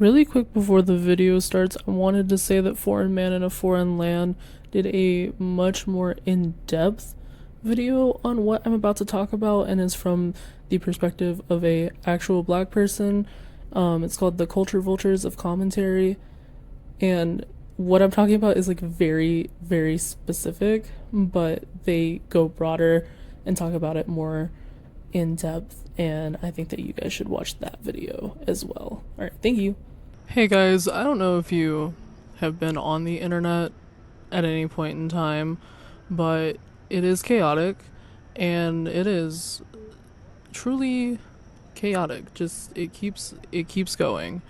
Really quick before the video starts, I wanted to say that Foreign Man in a Foreign Land did a much more in-depth video on what I'm about to talk about, and is from the perspective of a actual black person. It's called The Culture Vultures of Commentary, and what I'm talking about is like very, very specific, but they go broader and talk about it more in depth, and I think that you guys should watch that video as well. Alright, thank you. Hey guys, I don't know if you have been on the internet at any point in time, but it is chaotic, and it is truly chaotic. Just it keeps going.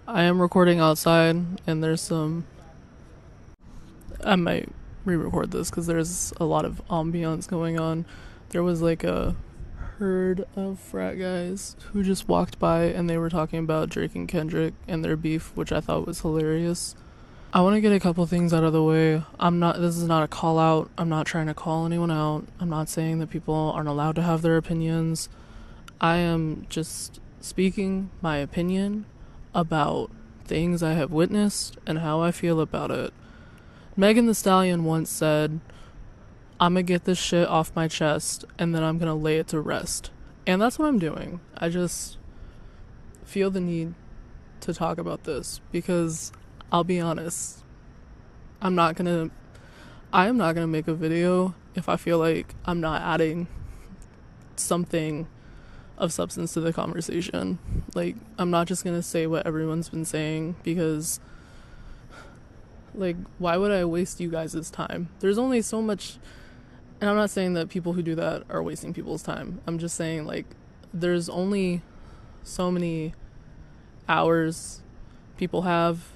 I am recording outside, and I might re-record this because there's a lot of ambiance going on. There was like a herd of frat guys who just walked by, and they were talking about Drake and Kendrick and their beef, which I thought was hilarious. I want to get a couple things out of the way. This is not a call out. I'm not trying to call anyone out. I'm not saying that people aren't allowed to have their opinions. I am just speaking my opinion about things I have witnessed and how I feel about it. Megan Thee Stallion once said, "I'm gonna get this shit off my chest, and then I'm gonna lay it to rest." And that's what I'm doing. I just feel the need to talk about this because I'll be honest, I am not gonna make a video if I feel like I'm not adding something of substance to the conversation. Like, I'm not just gonna say what everyone's been saying because, like, why would I waste you guys' time? There's only so much, and I'm not saying that people who do that are wasting people's time. I'm just saying, like, there's only so many hours people have.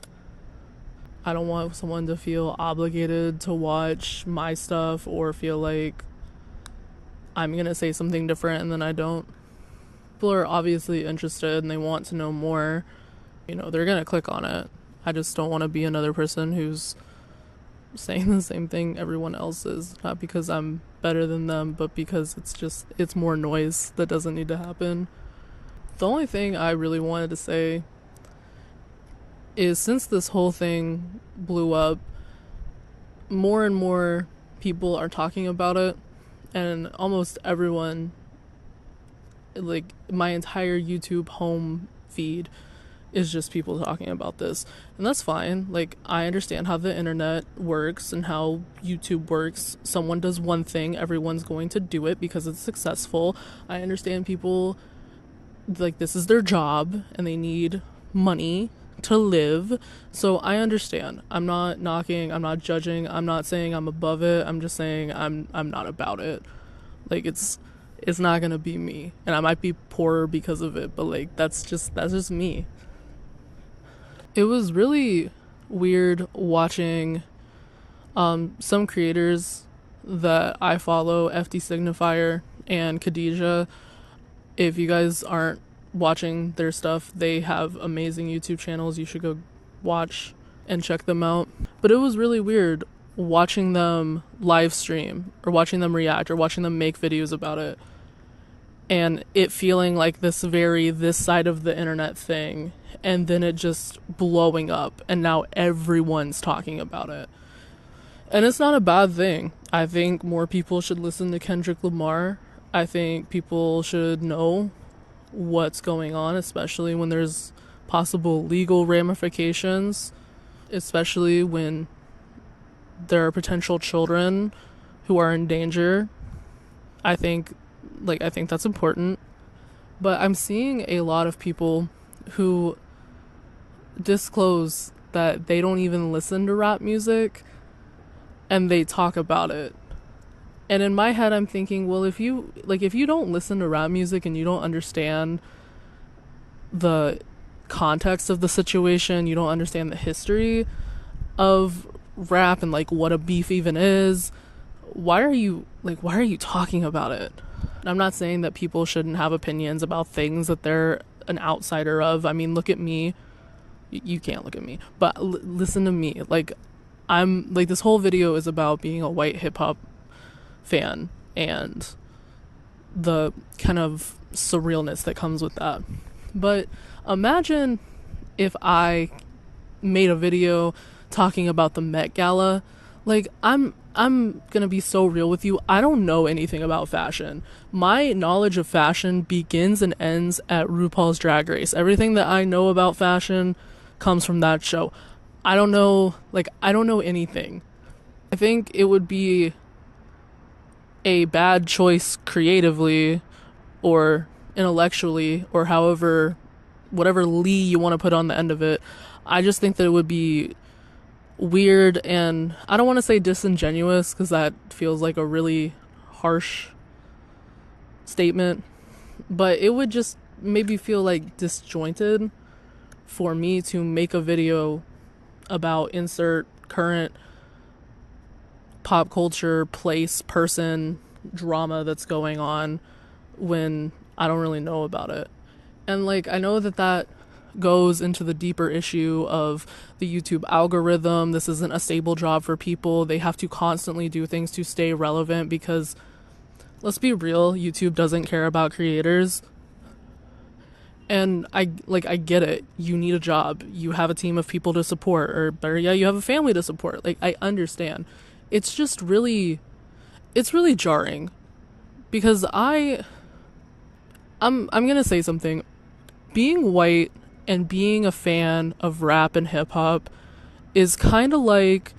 I don't want someone to feel obligated to watch my stuff or feel like I'm gonna say something different and then I don't. People are obviously interested and they want to know more. They're gonna click on it. I just don't want to be another person who's saying the same thing everyone else is, not because I'm better than them, but because it's more noise that doesn't need to happen. The only thing I really wanted to say is, since this whole thing blew up, more and more people are talking about it, and almost everyone, like my entire YouTube home feed is just people talking about this, and that's fine. Like, I understand how the internet works and how YouTube works. Someone does one thing, everyone's going to do it because it's successful. I understand people, like, this is their job and they need money to live, so I understand. I'm not knocking, I'm not judging, I'm not saying I'm above it. I'm just saying I'm not about it. Like, it's not gonna be me, and I might be poorer because of it, but like that's just me. It was really weird watching some creators that I follow, FD Signifier and Khadija. If you guys aren't watching their stuff, they have amazing YouTube channels. You should go watch and check them out. But it was really weird watching them live stream or watching them react or watching them make videos about it, and it feeling like this side of the internet thing, and then it just blowing up and now everyone's talking about it. And it's not a bad thing. I think more people should listen to Kendrick Lamar. I think people should know what's going on, especially when there's possible legal ramifications, especially when there are potential children who are in danger. I think that's important. But I'm seeing a lot of people who disclose that they don't even listen to rap music and they talk about it. And in my head, I'm thinking, well, if you don't listen to rap music and you don't understand the context of the situation, you don't understand the history of rap and like what a beef even is, why are you talking about it? I'm not saying that people shouldn't have opinions about things that they're an outsider of. I mean, look at me. You can't look at me, but listen to me. Like, I'm like, this whole video is about being a white hip hop fan and the kind of surrealness that comes with that. But imagine if I made a video talking about the Met Gala. Like, I'm gonna be so real with you. I don't know anything about fashion. My knowledge of fashion begins and ends at RuPaul's Drag Race. Everything that I know about fashion comes from that show. I don't know anything. I think it would be a bad choice creatively or intellectually, or however, whatever Lee you want to put on the end of it. I just think that it would be weird, and I don't want to say disingenuous because that feels like a really harsh statement, but it would just maybe feel like disjointed for me to make a video about insert current pop culture, place, person, drama that's going on when I don't really know about it. And like, I know that goes into the deeper issue of the YouTube algorithm. This isn't a stable job for people. They have to constantly do things to stay relevant because, let's be real, YouTube doesn't care about creators. And I get it. You need a job. You have a team of people to support, or better yet, you have a family to support. Like, I understand. It's just really, it's really jarring because I'm gonna say something. Being white and being a fan of rap and hip hop is kind of like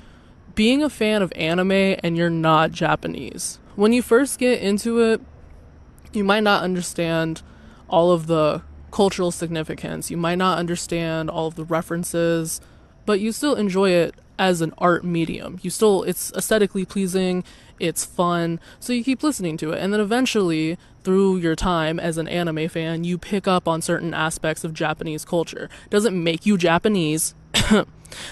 being a fan of anime and you're not Japanese. When you first get into it, you might not understand all of the cultural significance. You might not understand all of the references, but you still enjoy it as an art medium. It's aesthetically pleasing, it's fun, so you keep listening to it. And then eventually, through your time as an anime fan, you pick up on certain aspects of Japanese culture. Doesn't make you Japanese.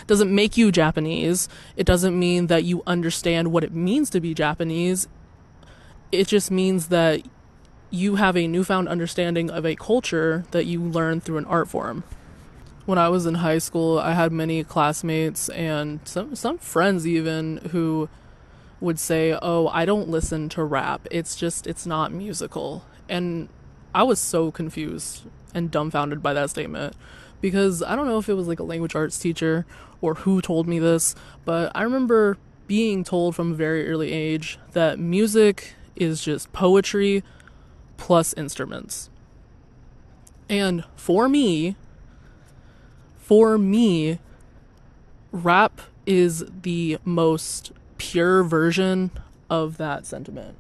Doesn't make you Japanese. It doesn't mean that you understand what it means to be Japanese. It just means that you have a newfound understanding of a culture that you learn through an art form. When I was in high school, I had many classmates and some friends even who would say, oh, I don't listen to rap. It's not musical. And I was so confused and dumbfounded by that statement because I don't know if it was like a language arts teacher or who told me this, but I remember being told from a very early age that music is just poetry plus instruments. And for me, rap is the most pure version of that sentiment.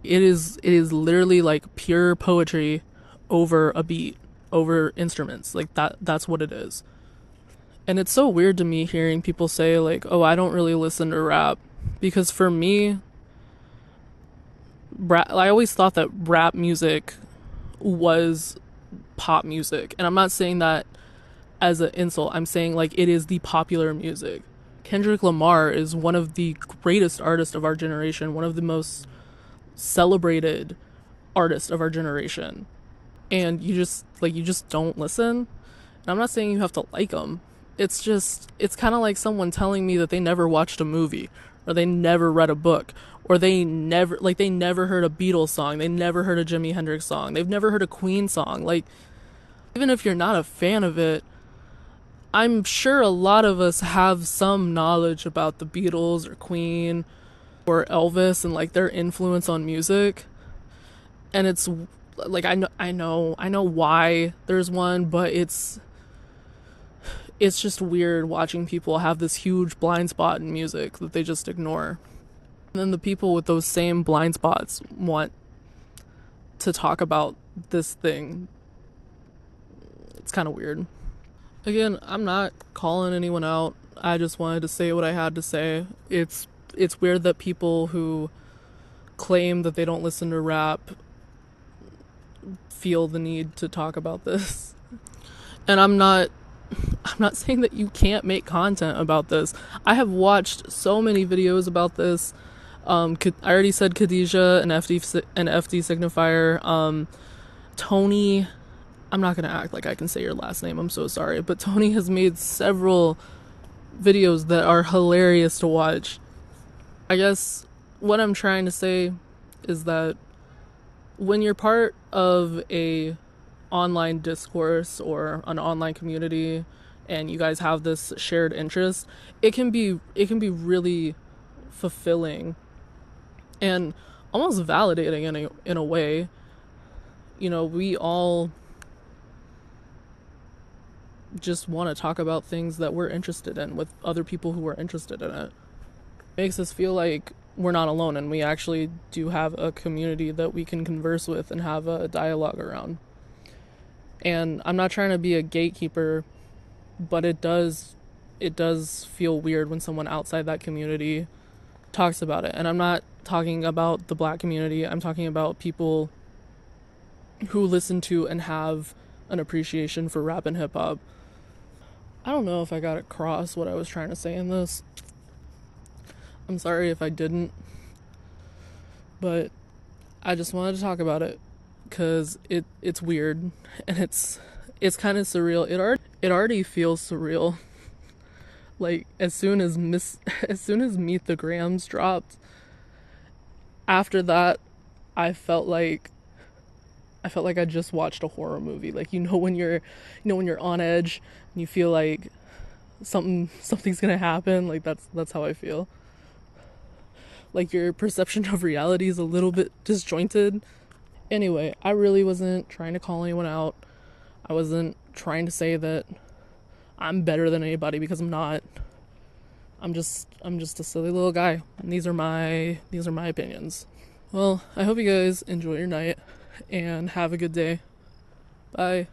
It is literally like pure poetry over a beat, over instruments. Like that's what it is. And it's so weird to me hearing people say like, oh, I don't really listen to rap, because for me, I always thought that rap music was pop music. And I'm not saying that as an insult. I'm saying like it is the popular music. Kendrick Lamar is one of the greatest artists of our generation, one of the most celebrated artists of our generation. And you just don't listen. And I'm not saying you have to like them. It's kind of like someone telling me that they never watched a movie, or they never read a book, or they never heard a Beatles song, they never heard a Jimi Hendrix song, they've never heard a Queen song. Like, even if you're not a fan of it, I'm sure a lot of us have some knowledge about the Beatles or Queen or Elvis and like their influence on music. And it's like, I know why there's one, but it's just weird watching people have this huge blind spot in music that they just ignore. And then the people with those same blind spots want to talk about this thing. It's kind of weird. Again, I'm not calling anyone out. I just wanted to say what I had to say. It's weird that people who claim that they don't listen to rap feel the need to talk about this. And I'm not saying that you can't make content about this. I have watched so many videos about this. I already said Khadija and FD Signifier. Tony, I'm not gonna act like I can say your last name, I'm so sorry, but Tony has made several videos that are hilarious to watch. I guess what I'm trying to say is that when you're part of a online discourse or an online community and you guys have this shared interest, it can be really fulfilling and almost validating in a way. You know, we all just want to talk about things that we're interested in with other people who are interested in it. It makes us feel like we're not alone and we actually do have a community that we can converse with and have a dialogue around. And I'm not trying to be a gatekeeper, but it does feel weird when someone outside that community talks about it. And I'm not talking about the Black community. I'm talking about people who listen to and have an appreciation for rap and hip hop. I don't know if I got across what I was trying to say in this. I'm sorry if I didn't. But I just wanted to talk about it because it's weird and it's kind of surreal. It already feels surreal. Like as soon as Meet the Grams dropped, after that I felt like I just watched a horror movie. Like when you're on edge and you feel like something's gonna happen. Like that's how I feel. Like your perception of reality is a little bit disjointed. Anyway, I really wasn't trying to call anyone out. I wasn't trying to say that I'm better than anybody because I'm not. I'm just a silly little guy, and these are my opinions. Well, I hope you guys enjoy your night and have a good day. Bye.